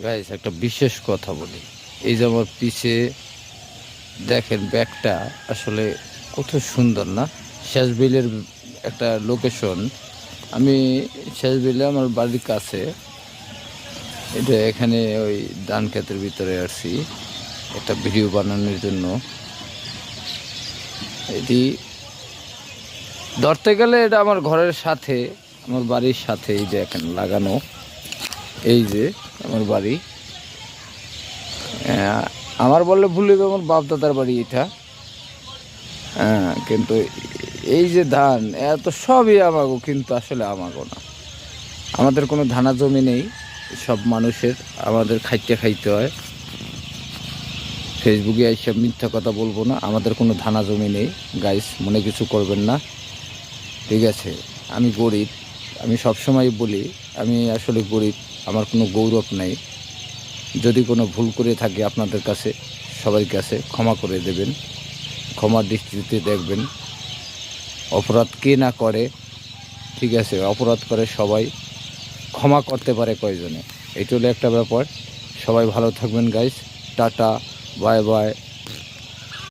Guys একটা বিশেষ কথা বলি, এই যে আমার পিছে দেখেন ব্যাগটা আসলে কত সুন্দর না? শেষবিলের একটা লোকেশন। আমি শেষবিলে আমার বাড়ির কাছে, এটা এখানে ওই ধান ক্ষেতের ভিতরে আসছি একটা ভিডিও বানানোর জন্য। এটি ধরতে গেলে এটা আমার ঘরের সাথে, আমার বাড়ির সাথে, এই যে এখানে লাগানো, এই যে আমার বাড়ি। আমার বললে ভুল হবে, আমার বাপ দাদার বাড়ি এটা। হ্যাঁ, কিন্তু এই যে ধান এত সবই আমাগো, কিন্তু আসলে আমাগো না। আমাদের কোনো ধানা জমি নেই, সব মানুষের। আমাদের খাইতে খাইতে হয়। ফেসবুকে এইসব মিথ্যা কথা বলবো না, আমাদের কোনো ধানা জমি নেই। গাইস মনে কিছু করবেন না, ঠিক আছে? আমি গরিব, আমি সবসময় বলি আমি আসলে গরিব, আমার কোনো গৌরব নাই। যদি কোনো ভুল করে থাকি আপনাদের কাছে, সবার কাছে ক্ষমা করে দেবেন, ক্ষমার দৃষ্টিতে দেখবেন। অপরাধ কে না করে, ঠিক আছে? অপরাধ করে সবাই, ক্ষমা করতে পারে কয়জনে? এটা হলো একটা ব্যাপার। সবাই ভালো থাকবেন গাইস। Tata, bye bye.